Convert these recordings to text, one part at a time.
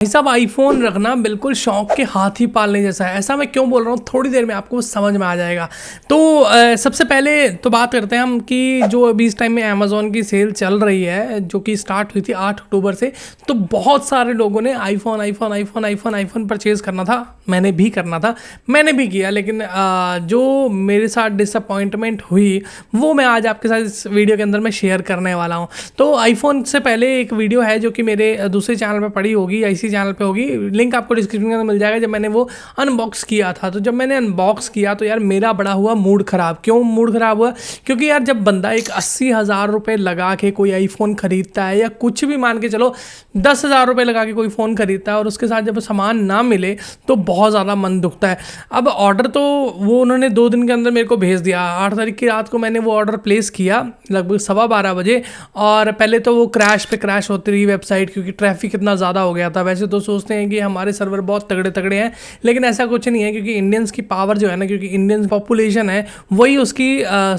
भाई साहब, आईफोन रखना बिल्कुल शौक के हाथी पालने जैसा है। ऐसा मैं क्यों बोल रहा हूँ, थोड़ी देर में आपको समझ में आ जाएगा। तो सबसे पहले तो बात करते हैं हम कि जो अभी इस टाइम में अमेज़ॉन की सेल चल रही है, जो कि स्टार्ट हुई थी 8 अक्टूबर से। तो बहुत सारे लोगों ने आईफोन परचेज़ करना था, मैंने भी करना था, मैंने भी किया। लेकिन जो मेरे साथ डिसअपॉइंटमेंट हुई वो मैं आज आपके साथ इस वीडियो के अंदर मैं शेयर करने वाला हूँ। तो आईफोन से पहले एक वीडियो है जो कि मेरे दूसरे चैनल पर पड़ी होगी, इसी चैनल पे होगी, लिंक आपको डिस्क्रिप्शन के अंदर मिल जाएगा। जब मैंने वो अनबॉक्स किया था, तो जब मैंने अनबॉक्स किया तो यार मेरा बड़ा हुआ मूड ख़राब। क्यों मूड ख़राब हुआ? क्योंकि यार जब बंदा एक 80,000 रुपये लगा के कोई आईफोन ख़रीदता है, या कुछ भी मान के चलो 10,000 रुपये लगा के कोई फ़ोन ख़रीदता है, और उसके साथ जब सामान ना मिले तो बहुत ज़्यादा मन दुखता है। अब ऑर्डर तो वो उन्होंने 2 दिन के अंदर मेरे को भेज दिया। 8 तारीख की रात को मैंने वो ऑर्डर प्लेस किया लगभग 12:15 बजे, और पहले तो वो क्रैश पे क्रैश होती रही वेबसाइट, क्योंकि ट्रैफिक इतना ज़्यादा हो गया था। वैसे तो सोचते हैं कि हमारे सर्वर बहुत तगड़े तगड़े हैं, लेकिन ऐसा कुछ नहीं है, क्योंकि इंडियंस की पावर जो है ना, क्योंकि इंडियन पॉपुलेशन है वही उसकी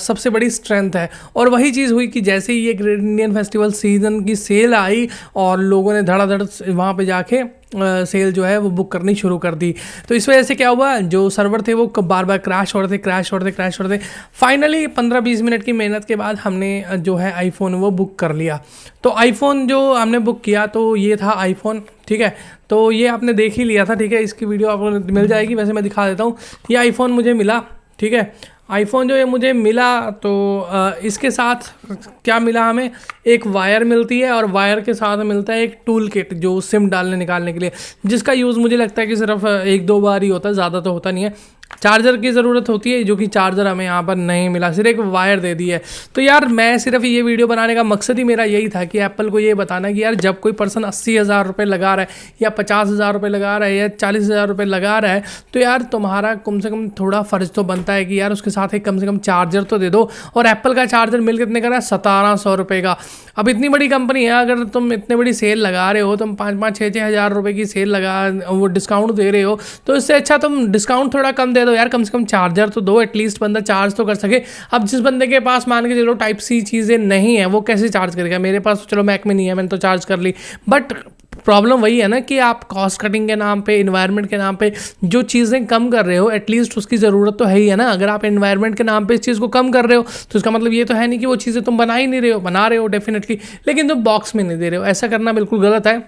सबसे बड़ी स्ट्रेंथ है। और वही चीज़ हुई कि जैसे ही ये ग्रेट इंडियन फेस्टिवल सीजन की सेल आई और लोगों ने धड़ाधड़ वहाँ पे जाके सेल जो है वो बुक करनी शुरू कर दी। तो इस वजह से क्या हुआ, जो सर्वर थे वो बार बार क्रैश हो रहे थे। फाइनली 15-20 मिनट की मेहनत के बाद हमने जो है आईफोन वो बुक कर लिया। तो आईफोन जो हमने बुक किया तो ये था आईफोन, ठीक है। तो ये आपने देख ही लिया था, ठीक है, इसकी वीडियो आपको मिल जाएगी। वैसे मैं दिखा देता हूँ, ये आईफोन मुझे मिला, ठीक है। आईफोन जो ये मुझे मिला तो इसके साथ क्या मिला, हमें एक वायर मिलती है, और वायर के साथ मिलता है एक टूल किट जो सिम डालने निकालने के लिए, जिसका यूज़ मुझे लगता है कि सिर्फ 1-2 बार ही होता है, ज़्यादा तो होता नहीं है। चार्जर की ज़रूरत होती है, जो कि चार्जर हमें यहाँ पर नहीं मिला, सिर्फ एक वायर दे दी है। तो यार मैं सिर्फ ये वीडियो बनाने का मकसद ही मेरा यही था कि एप्पल को ये बताना कि यार जब कोई पर्सन 80,000 रुपये लगा रहा है, या 50,000 रुपये लगा रहा है, या 40,000 रुपये लगा रहा है, तो यार तुम्हारा कम से कम थोड़ा फ़र्ज तो बनता है कि यार उसके साथ एक कम से कम चार्जर तो दे दो। और एप्पल का चार्जर मिल कितने का रहा है? 1700 रुपये का। अब इतनी बड़ी कंपनी है, अगर तुम इतनी बड़ी सेल लगा रहे हो, तुम 5-5, 6-6 हज़ार रुपये की सेल लगा वो डिस्काउंट दे रहे हो, तो इससे अच्छा तुम डिस्काउंट थोड़ा कम दे दो यार, कम से कम चार्जर तो दो, एटलीस्ट बंदा चार्ज तो कर सके। अब जिस बंदे के पास मान के चलो टाइप सी चीज़ें नहीं है, वो कैसे चार्ज करेगा? मेरे पास तो चलो मैक में नहीं है, मैंने तो चार्ज कर ली। बट प्रॉब्लम वही है ना कि आप कॉस्ट कटिंग के नाम पे, इन्वायरमेंट के नाम पे जो चीज़ें कम कर रहे हो, एटलीस्ट उसकी ज़रूरत तो है ही है ना। अगर आप इन्वायरमेंट के नाम पे इस चीज़ को कम कर रहे हो, तो इसका मतलब ये तो है नहीं कि वो चीज़ें तुम बना ही नहीं रहे हो, बना रहे हो डेफिनेटली, लेकिन तुम बॉक्स में नहीं दे रहे हो। ऐसा करना बिल्कुल गलत है,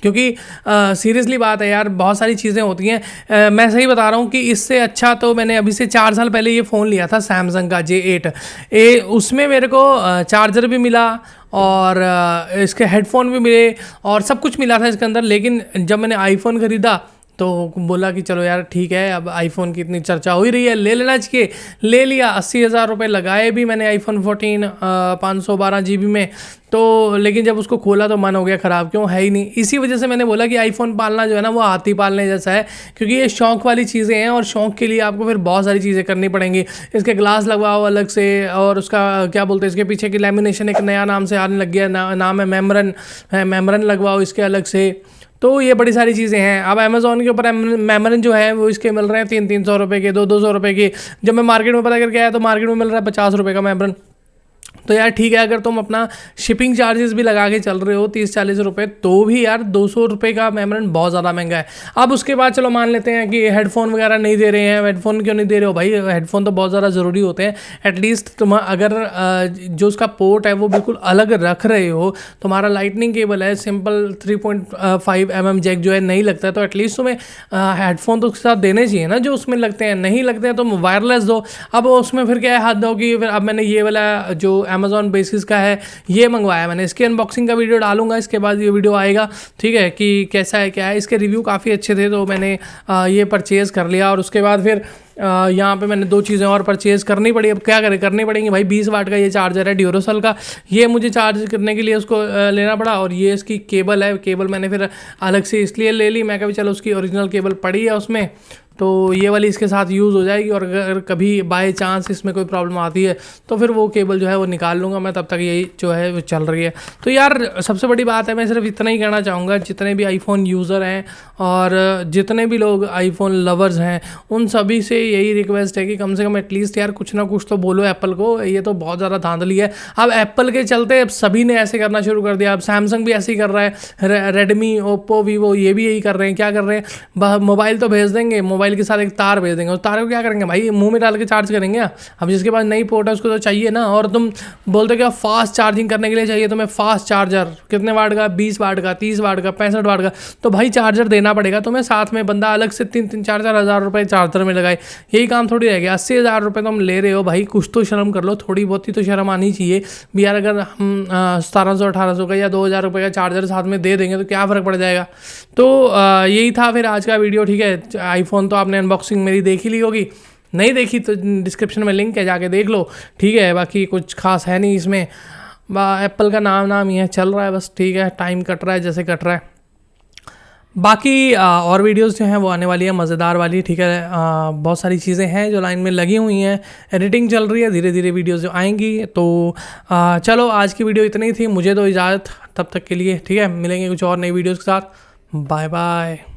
क्योंकि सीरियसली बात है यार, बहुत सारी चीज़ें होती हैं। मैं सही बता रहा हूँ कि इससे अच्छा तो मैंने अभी से 4 साल पहले ये फ़ोन लिया था, सैमसंग का J8। उसमें मेरे को चार्जर भी मिला, और इसके हेडफोन भी मिले, और सब कुछ मिला था इसके अंदर। लेकिन जब मैंने आईफोन ख़रीदा तो बोला कि चलो यार ठीक है, अब आईफोन की इतनी चर्चा हो ही रही है, ले लेना चाहिए। ले लिया, 80,000 रुपये लगाए भी मैंने आईफोन 14 512 GB में। तो लेकिन जब उसको खोला तो मन हो गया ख़राब, क्यों है ही नहीं। इसी वजह से मैंने बोला कि आईफोन पालना जो है ना, वो हाथी पालने जैसा है, क्योंकि ये शौक़ वाली चीज़ें हैं, और शौक़ के लिए आपको फिर बहुत सारी चीज़ें करनी पड़ेंगी। इसके ग्लास लगवाओ अलग से, और उसका क्या बोलते हैं, इसके पीछे की लेमिनेशन एक नया नाम से आने लग गया, नाम है मेम्ब्रेन लगवाओ इसके अलग से। तो ये बड़ी सारी चीज़ें हैं। अब अमेज़ॉन के ऊपर मेम्ब्रेन जो है वो इसके मिल रहे हैं 300-300 रुपये के, 200-200 रुपये के। जब मैं मार्केट में पता करके आया तो मार्केट में मिल रहा है 50 रुपये का मेम्ब्रेन। तो यार ठीक है, अगर तुम अपना शिपिंग चार्जेस भी लगा के चल रहे हो 30-40 रुपये, तो भी यार 200 रुपये का मेम्ब्रेन बहुत ज़्यादा महंगा है। अब उसके बाद चलो मान लेते हैं कि हेडफोन वगैरह नहीं दे रहे हैं। हेडफोन क्यों नहीं दे रहे हो भाई? हेडफोन तो बहुत ज़्यादा ज़रूरी होते हैं। एटलीस्ट तुम अगर जो उसका पोर्ट है वो बिल्कुल अलग रख रहे हो, तुम्हारा लाइटनिंग केबल है, सिंपल 3.5 mm जैक जो है नहीं लगता है, तो एटलीस्ट तुम्हें हेडफोन तो उसके साथ देने चाहिए ना जो उसमें लगते हैं। नहीं लगते हैं तो वायरलेस दो। अब उसमें फिर क्या है, हाथ दो कि फिर अब मैंने ये वाला जो अमेज़ॉन बेसिस का है ये मंगवाया मैंने। इसकी अनबॉक्सिंग का वीडियो डालूंगा, इसके बाद ये वीडियो आएगा, ठीक है, कि कैसा है क्या है। इसके रिव्यू काफ़ी अच्छे थे, तो मैंने ये परचेज़ कर लिया। और उसके बाद फिर यहाँ पे मैंने 2 चीज़ें और परचेज़ करनी पड़ी। अब क्या करें, करनी पड़ेंगी भाई। 20 वाट का ये चार्जर है ड्यूरोसेल का, ये मुझे चार्ज करने के लिए उसको लेना पड़ा। और ये इसकी केबल है, केबल मैंने फिर अलग से इसलिए ले ली, मैं कभी चलो उसकी ओरिजिनल केबल पड़ी है उसमें, तो ये वाली इसके साथ यूज़ हो जाएगी। और अगर कभी बाय चांस इसमें कोई प्रॉब्लम आती है तो फिर वो केबल जो है वो निकाल लूँगा मैं, तब तक यही जो है वो चल रही है। तो यार सबसे बड़ी बात है, मैं सिर्फ इतना ही कहना चाहूँगा, जितने भी आईफोन यूज़र हैं और जितने भी लोग आईफोन लवर्स हैं, उन सभी से यही रिक्वेस्ट है कि कम से कम एटलीस्ट यार कुछ ना कुछ तो बोलो एप्पल को, ये तो बहुत ज़्यादा धांधली है। अब एप्पल के चलते अब सभी ने ऐसे करना शुरू कर दिया। अब सैमसंग भी ऐसे ही कर रहा है, रेडमी, ओप्पो, वीवो, ये भी यही कर रहे हैं। क्या कर रहे हैं, मोबाइल तो भेज देंगे, मोबाइल के साथ एक तार भेज देंगे, उस तार को क्या करेंगे भाई, मुंह में डाल के चार्ज करेंगे। अब जिसके पास नई पोर्ट है उसको तो चाहिए ना। और तुम बोलते कि फास्ट चार्जिंग करने के लिए चाहिए तुम्हें फास्ट चार्जर, कितने वाट का, 20 वाट का, 30 वाट का, 65 वाट का, तो भाई चार्जर देना पड़ेगा तुम्हें साथ में। बंदा अलग से 3-4 हज़ार रुपये चार्जर में लगाए, यही काम थोड़ी रह गया। 80,000 रुपये तुम ले रहे हो भाई, कुछ तो शर्म कर लो, थोड़ी बहुत ही तो शर्म आनी चाहिए भी यार। अगर हम 1700-1800 का या 2,000 रुपये का चार्जर साथ में दे देंगे तो क्या फ़र्क पड़ जाएगा। तो यही था फिर आज का वीडियो, ठीक है। आईफोन तो आपने अनबॉक्सिंग मेरी देख ही ली होगी, नहीं देखी तो डिस्क्रिप्शन में लिंक है, जाके देख लो, ठीक है। बाकी कुछ खास है नहीं इसमें, एप्पल का नाम ही है, चल रहा है बस, ठीक है। टाइम कट रहा है जैसे कट रहा है। बाकी और वीडियोस जो हैं वो आने वाली है मज़ेदार वाली, ठीक है। बहुत सारी चीज़ें हैं जो लाइन में लगी हुई हैं, एडिटिंग चल रही है, धीरे धीरे वीडियोस जो आएंगी। तो चलो आज की वीडियो इतनी ही थी, मुझे तो इजाज़त तब तक के लिए, ठीक है। मिलेंगे कुछ और नई वीडियोज़ के साथ, बाय बाय।